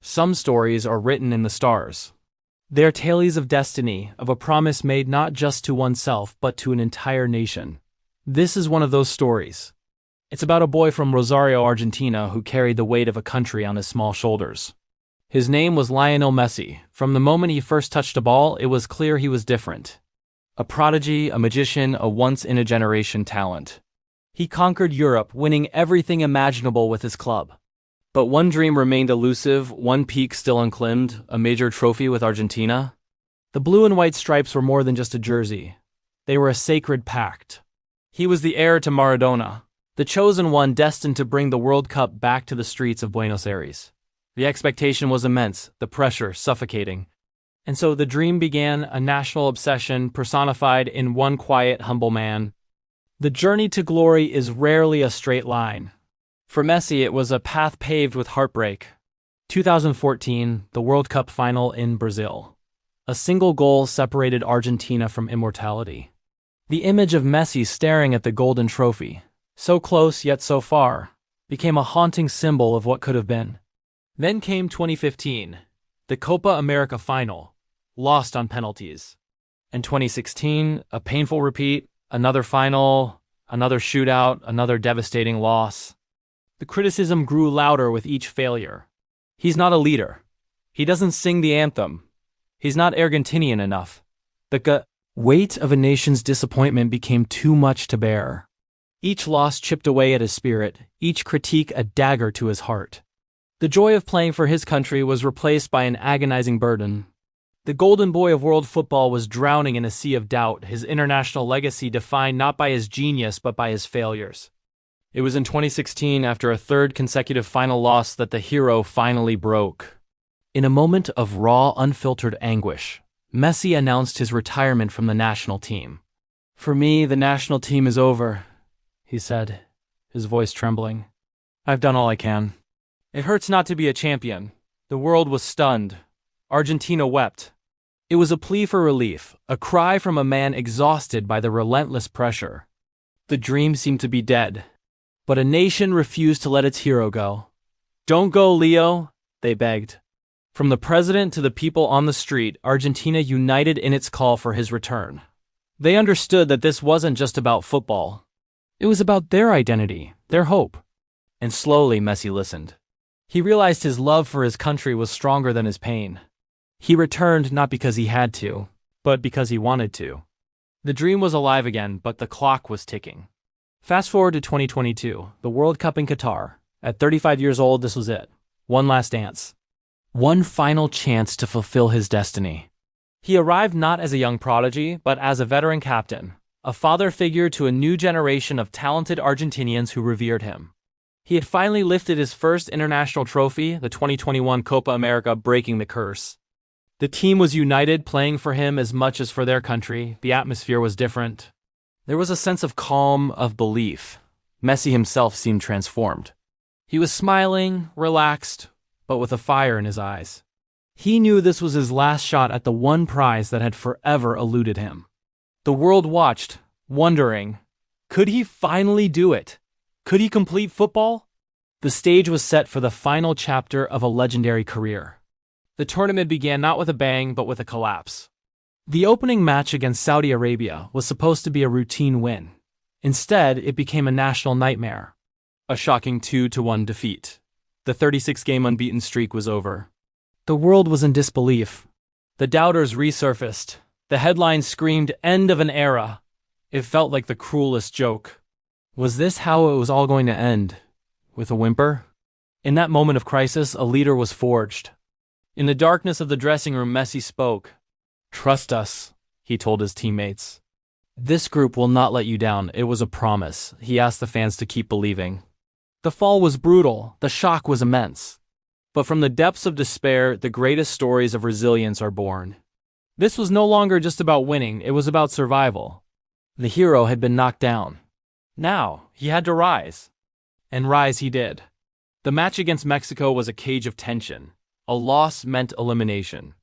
Some stories are written in the stars. They are tales of destiny, of a promise made not just to oneself but to an entire nation. This is one of those stories. It's about a boy from Rosario, Argentina who carried the weight of a country on his small shoulders. His name was Lionel Messi. From the moment he first touched a ball, it was clear he was different. A prodigy, a magician, a once-in-a-generation talent. He conquered Europe, winning everything imaginable with his club. But one dream remained elusive, one peak still unclimbed, a major trophy with Argentina. The blue and white stripes were more than just a jersey. They were a sacred pact. He was the heir to Maradona, the chosen one destined to bring the World Cup back to the streets of Buenos Aires. The expectation was immense, the pressure suffocating. And so the dream began, a national obsession personified in one quiet, humble man. The journey to glory is rarely a straight line. For Messi, it was a path paved with heartbreak. 2014, the World Cup final in Brazil. A single goal separated Argentina from immortality. The image of Messi staring at the golden trophy, so close yet so far, became a haunting symbol of what could have been. Then came 2015, the Copa America final, lost on penalties. And 2016, a painful repeat, another final, another shootout, another devastating loss. The criticism grew louder with each failure. He's not a leader. He doesn't sing the anthem. He's not Argentinian enough. The weight of a nation's disappointment became too much to bear. Each loss chipped away at his spirit, each critique a dagger to his heart. The joy of playing for his country was replaced by an agonizing burden. The golden boy of world football was drowning in a sea of doubt, his international legacy defined not by his genius but by his failures. It was in 2016, after a third consecutive final loss, that the hero finally broke. In a moment of raw, unfiltered anguish, Messi announced his retirement from the national team. "For me, the national team is over," he said, his voice trembling. "I've done all I can. It hurts not to be a champion." The world was stunned. Argentina wept. It was a plea for relief, a cry from a man exhausted by the relentless pressure. The dream seemed to be dead. But a nation refused to let its hero go. "Don't go, Leo," they begged. From the president to the people on the street, Argentina united in its call for his return. They understood that this wasn't just about football. It was about their identity, their hope. And slowly Messi listened. He realized his love for his country was stronger than his pain. He returned not because he had to, but because he wanted to. The dream was alive again, but the clock was ticking. Fast forward to 2022, the World Cup in Qatar. At 35 years old, this was it. One last dance. One final chance to fulfill his destiny. He arrived not as a young prodigy, but as a veteran captain, a father figure to a new generation of talented Argentinians who revered him. He had finally lifted his first international trophy, the 2021 Copa America, breaking the curse. The team was united, playing for him as much as for their country. The atmosphere was different. There was a sense of calm, of belief. Messi himself seemed transformed. He was smiling, relaxed, but with a fire in his eyes. He knew this was his last shot at the one prize that had forever eluded him. The world watched, wondering, could he finally do it? Could he complete football? The stage was set for the final chapter of a legendary career. The tournament began not with a bang, but with a collapse. The opening match against Saudi Arabia was supposed to be a routine win. Instead, it became a national nightmare. A shocking 2-1 defeat. The 36-game unbeaten streak was over. The world was in disbelief. The doubters resurfaced. The headlines screamed, "End of an era." It felt like the cruelest joke. Was this how it was all going to end? With a whimper? In that moment of crisis, a leader was forged. In the darkness of the dressing room, Messi spoke. "Trust us," he told his teammates. "This group will not let you down." It was a promise. He asked the fans to keep believing. The fall was brutal. The shock was immense. But from the depths of despair, the greatest stories of resilience are born. This was no longer just about winning. It was about survival. The hero had been knocked down. Now, he had to rise. And rise he did. The match against Mexico was a cage of tension. A loss meant elimination.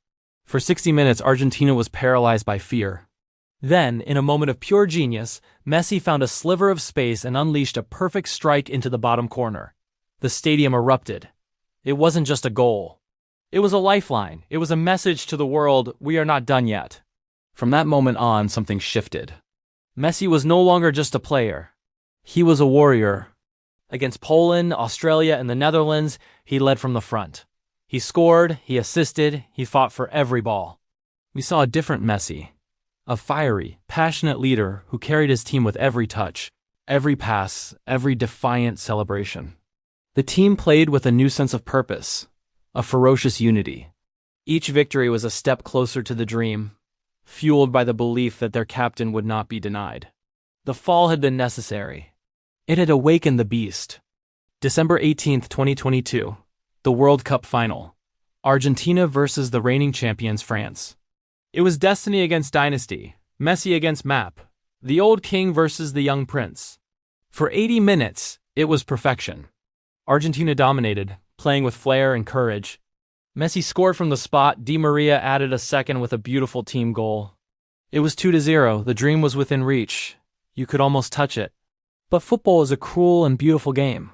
For 60 minutes, Argentina was paralyzed by fear. Then, in a moment of pure genius, Messi found a sliver of space and unleashed a perfect strike into the bottom corner. The stadium erupted. It wasn't just a goal. It was a lifeline. It was a message to the world, we are not done yet. From that moment on, something shifted. Messi was no longer just a player. He was a warrior. Against Poland, Australia, and the Netherlands, he led from the front. He scored, he assisted, he fought for every ball. We saw a different Messi. A fiery, passionate leader who carried his team with every touch, every pass, every defiant celebration. The team played with a new sense of purpose, a ferocious unity. Each victory was a step closer to the dream, fueled by the belief that their captain would not be denied. The fall had been necessary. It had awakened the beast. December 18th, 2022, the World Cup final. Argentina versus the reigning champions France. It was destiny against dynasty, Messi against map, the old king versus the young prince. For 80 minutes, it was perfection. Argentina dominated, playing with flair and courage. Messi scored from the spot, Di Maria added a second with a beautiful team goal. It was 2-0, the dream was within reach. You could almost touch it. But football is a cruel and beautiful game.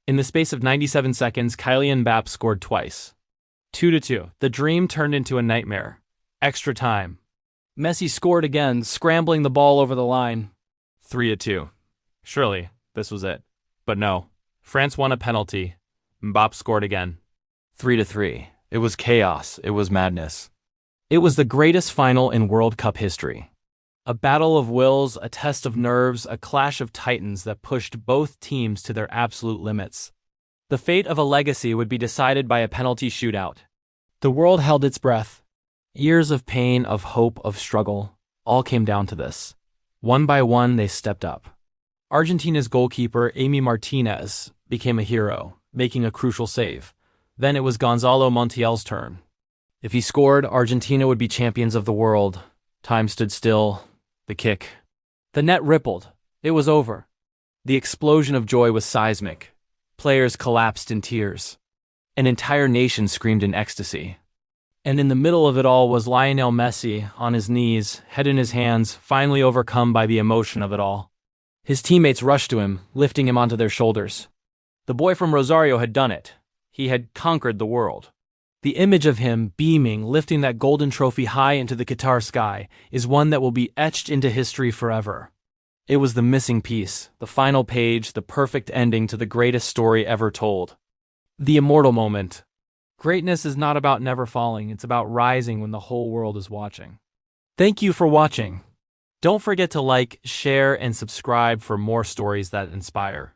In the space of 97 seconds, Kylian Mbappé scored twice. 2-2, the dream turned into a nightmare. Extra time. Messi scored again, scrambling the ball over the line. 3-2. Surely, this was it. But no. France won a penalty. Mbappé scored again. 3-3. It was chaos. It was madness. It was the greatest final in World Cup history. A battle of wills, a test of nerves, a clash of titans that pushed both teams to their absolute limits. The fate of a legacy would be decided by a penalty shootout. The world held its breath. Years of pain, of hope, of struggle, all came down to this. One by one, they stepped up. Argentina's goalkeeper, Amy Martinez, became a hero, making a crucial save. Then it was Gonzalo Montiel's turn. If he scored, Argentina would be champions of the world. Time stood still. The kick. The net rippled. It was over. The explosion of joy was seismic. Players collapsed in tears. An entire nation screamed in ecstasy. And in the middle of it all was Lionel Messi, on his knees, head in his hands, finally overcome by the emotion of it all. His teammates rushed to him, lifting him onto their shoulders. The boy from Rosario had done it. He had conquered the world. The image of him, beaming, lifting that golden trophy high into the Qatar sky, is one that will be etched into history forever. It was the missing piece, the final page, the perfect ending to the greatest story ever told. The immortal moment. Greatness is not about never falling, it's about rising when the whole world is watching. Thank you for watching. Don't forget to like, share, and subscribe for more stories that inspire.